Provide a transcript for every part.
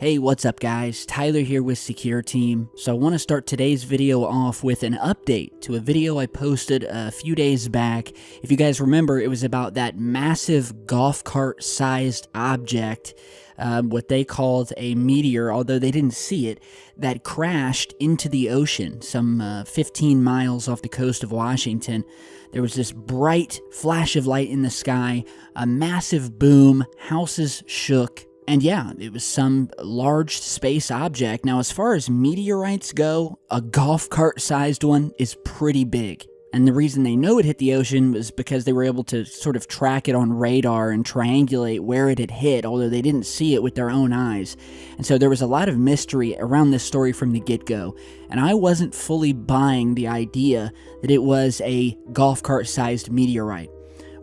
Hey, what's up guys? Tyler here with Secure Team. So I want to start today's video off with an update to a video I posted a few days back. If you guys remember, it was about that massive golf cart sized object, what they called a meteor, although they didn't see it, that crashed into the ocean some 15 miles off the coast of Washington. There was this bright flash of light in the sky, a massive boom, houses shook. And yeah, it was some large space object. Now, as far as meteorites go, a golf cart-sized one is pretty big. And the reason they know it hit the ocean was because they were able to sort of track it on radar and triangulate where it had hit, although they didn't see it with their own eyes. And so there was a lot of mystery around this story from the get-go. And I wasn't fully buying the idea that it was a golf cart-sized meteorite.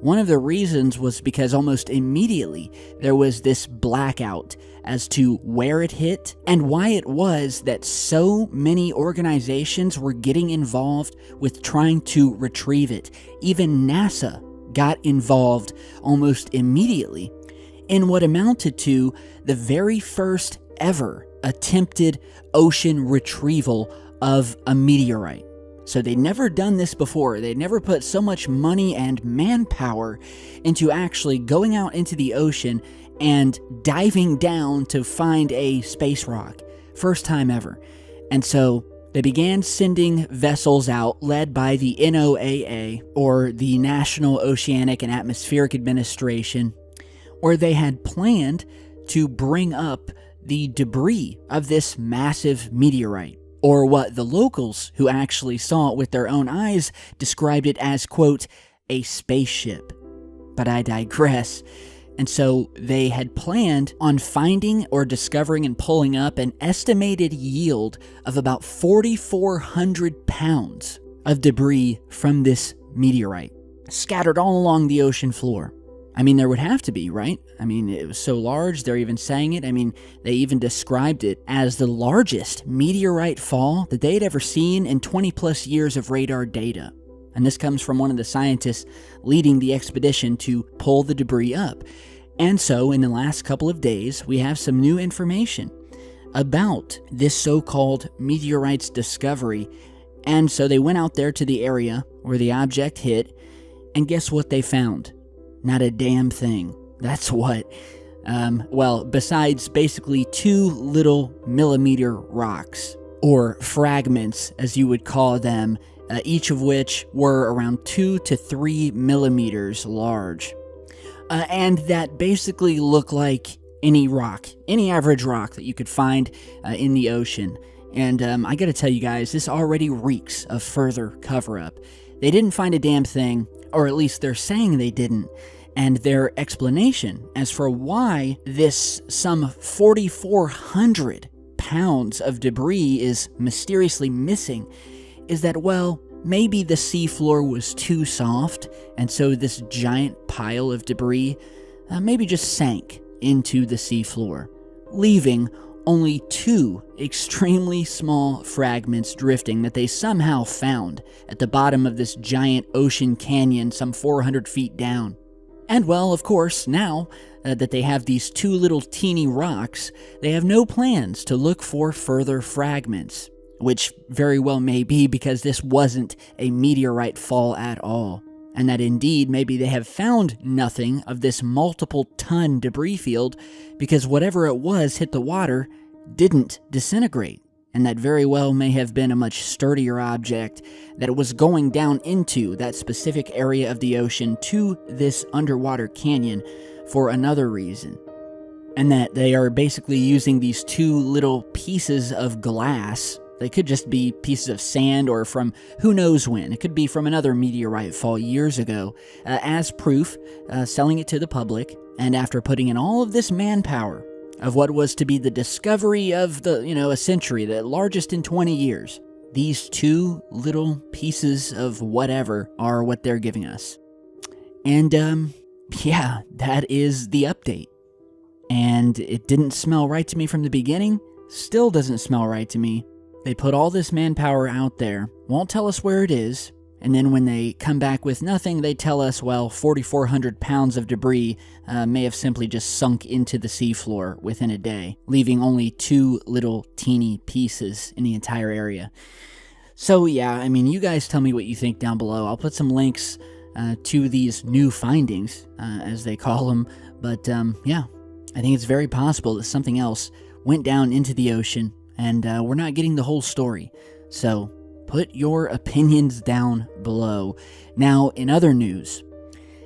One of the reasons was because almost immediately there was this blackout as to where it hit and why it was that so many organizations were getting involved with trying to retrieve it. Even NASA got involved almost immediately in what amounted to the very first ever attempted ocean retrieval of a meteorite. So they'd never done this before. They'd never put so much money and manpower into actually going out into the ocean and diving down to find a space rock. First time ever. And so they began sending vessels out led by the NOAA, or the National Oceanic and Atmospheric Administration, where they had planned to bring up the debris of this massive meteorite. Or what the locals who actually saw it with their own eyes described it as, quote, a spaceship. But I digress. And so they had planned on finding or discovering and pulling up an estimated yield of about 4,400 pounds of debris from this meteorite, scattered all along the ocean floor. I mean, there would have to be, right? I mean, it was so large, they're even saying it. I mean, they even described it as the largest meteorite fall that they had ever seen in 20 plus years of radar data. And this comes from one of the scientists leading the expedition to pull the debris up. And so, in the last couple of days, we have some new information about this so-called meteorite's discovery. And so they went out there to the area where the object hit, and guess what they found? Not a damn thing. That's what. Well, besides basically two little millimeter rocks, or fragments as you would call them, each of which were around 2 to 3 millimeters large. And that basically looked like any rock, any average rock that you could find in the ocean. And I gotta tell you guys, this already reeks of further cover-up. They didn't find a damn thing, or at least they're saying they didn't. And their explanation as for why this some 4,400 pounds of debris is mysteriously missing is that, well, maybe the seafloor was too soft, and so this giant pile of debris maybe just sank into the seafloor, leaving only two extremely small fragments drifting that they somehow found at the bottom of this giant ocean canyon some 400 feet down. And well, of course, now that they have these two little teeny rocks, they have no plans to look for further fragments, which very well may be because this wasn't a meteorite fall at all, and that indeed maybe they have found nothing of this multiple-ton debris field because whatever it was hit the water didn't disintegrate. And that very well may have been a much sturdier object that was going down into that specific area of the ocean to this underwater canyon for another reason. And that they are basically using these two little pieces of glass. They could just be pieces of sand or from who knows when. It could be from another meteorite fall years ago, as proof, selling it to the public. And after putting in all of this manpower of what was to be the discovery of a century, the largest in 20 years. These two little pieces of whatever are what they're giving us. And, yeah, that is the update. And it didn't smell right to me from the beginning, still doesn't smell right to me. They put all this manpower out there, won't tell us where it is, And then when they come back with nothing, they tell us, well, 4,400 pounds of debris may have simply just sunk into the seafloor within a day, leaving only 2 little teeny pieces in the entire area. So yeah, I mean, you guys tell me what you think down below. I'll put some links to these new findings, as they call them. But yeah, I think it's very possible that something else went down into the ocean, and we're not getting the whole story. So put your opinions down below. Now, in other news,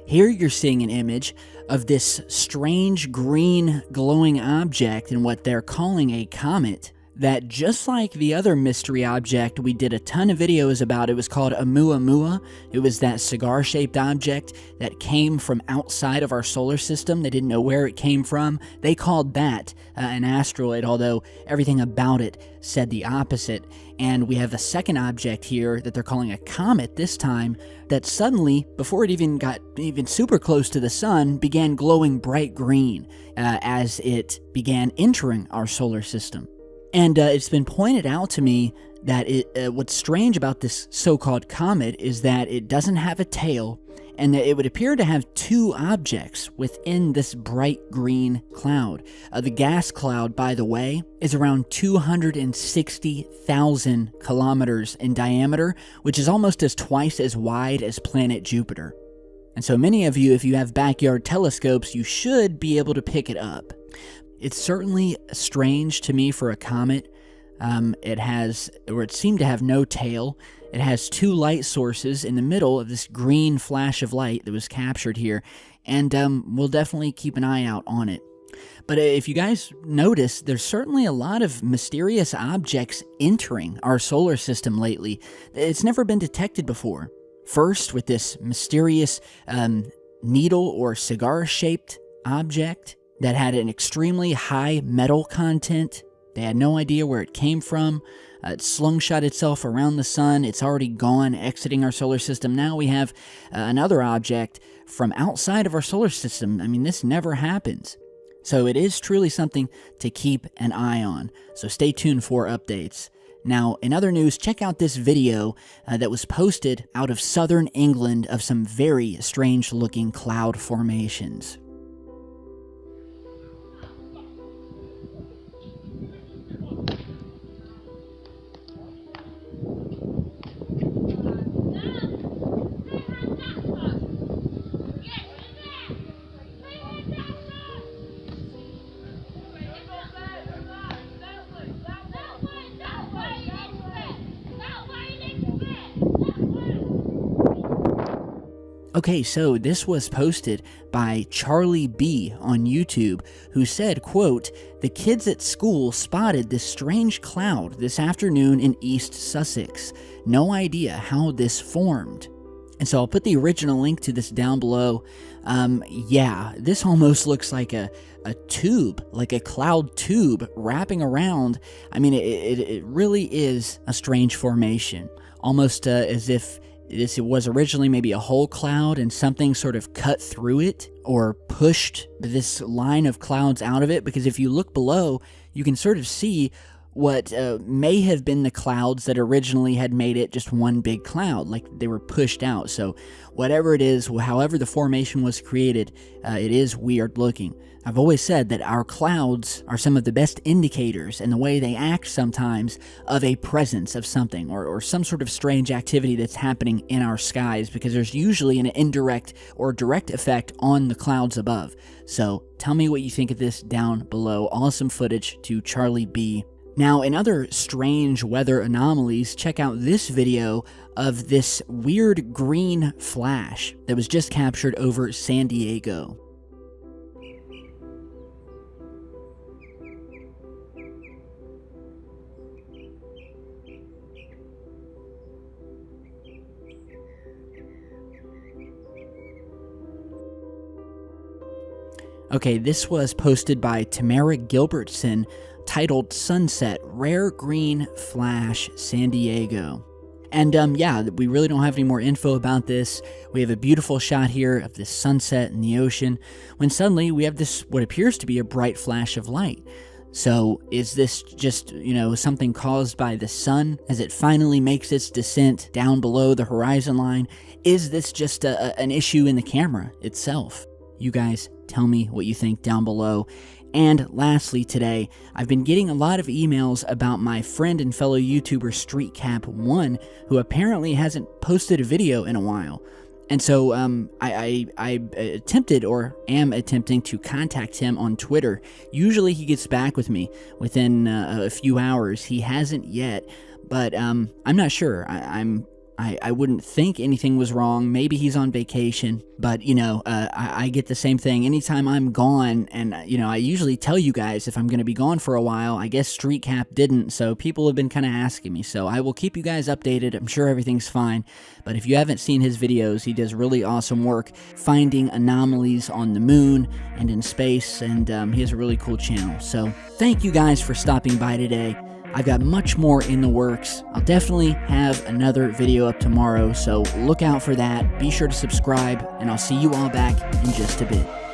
here you're seeing an image of this strange green glowing object in what they're calling a comet that, just like the other mystery object we did a ton of videos about, it was called Oumuamua. It was that cigar-shaped object that came from outside of our solar system. They didn't know where it came from. They called that an asteroid, although everything about it said the opposite. And we have a second object here that they're calling a comet this time, that suddenly, before it even got super close to the sun, began glowing bright green as it began entering our solar system. And it's been pointed out to me that what's strange about this so-called comet is that it doesn't have a tail, and that it would appear to have 2 objects within this bright green cloud. The gas cloud, by the way, is around 260,000 kilometers in diameter, which is almost twice as wide as planet Jupiter. And so many of you, if you have backyard telescopes, you should be able to pick it up. It's certainly strange to me for a comet. It seemed to have no tail. It has 2 light sources in the middle of this green flash of light that was captured here, and we'll definitely keep an eye out on it. But if you guys notice, there's certainly a lot of mysterious objects entering our solar system lately. It's never been detected before. First, with this mysterious needle or cigar-shaped object that had an extremely high metal content. They had no idea where it came from. It slungshot itself around the sun. It's already gone, exiting our solar system. Now we have another object from outside of our solar system. I mean, this never happens. So it is truly something to keep an eye on. So stay tuned for updates. Now, in other news, check out this video that was posted out of southern England of some very strange-looking cloud formations. Okay, so this was posted by Charlie B on YouTube, who said, quote, "The kids at school spotted this strange cloud this afternoon in East Sussex. No idea how this formed." And so I'll put the original link to this down below. Yeah, this almost looks like a tube, like a cloud tube wrapping around. I mean, it really is a strange formation, almost as if it was originally maybe a whole cloud and something sort of cut through it or pushed this line of clouds out of it, because if you look below, you can sort of see what may have been the clouds that originally had made it just one big cloud, like they were pushed out. So whatever it is, however the formation was created, it is weird looking. I've always said that our clouds are some of the best indicators in the way they act sometimes of a presence of something or some sort of strange activity that's happening in our skies, because there's usually an indirect or direct effect on the clouds above. So tell me what you think of this down below. Awesome footage to Charlie B. Now, in other strange weather anomalies, check out this video of this weird green flash that was just captured over San Diego. Okay, this was posted by Tamara Gilbertson, titled Sunset, Rare Green Flash, San Diego. And yeah, we really don't have any more info about this. We have a beautiful shot here of this sunset in the ocean, when suddenly we have this, what appears to be a bright flash of light. So is this just, something caused by the sun as it finally makes its descent down below the horizon line? Is this just an issue in the camera itself? You guys tell me what you think down below. And lastly today, I've been getting a lot of emails about my friend and fellow YouTuber StreetCap1, who apparently hasn't posted a video in a while. And so I attempted or am attempting to contact him on Twitter. Usually he gets back with me within a few hours. He hasn't yet, but I'm not sure. I wouldn't think anything was wrong. Maybe he's on vacation, but I get the same thing anytime I'm gone, and I usually tell you guys if I'm going to be gone for a while. I guess StreetCap didn't, so people have been kind of asking me, so I will keep you guys updated. I'm sure everything's fine, but if you haven't seen his videos, he does really awesome work finding anomalies on the moon and in space, and he has a really cool channel. So thank you guys for stopping by today. I've got much more in the works. I'll definitely have another video up tomorrow, so look out for that. Be sure to subscribe, and I'll see you all back in just a bit.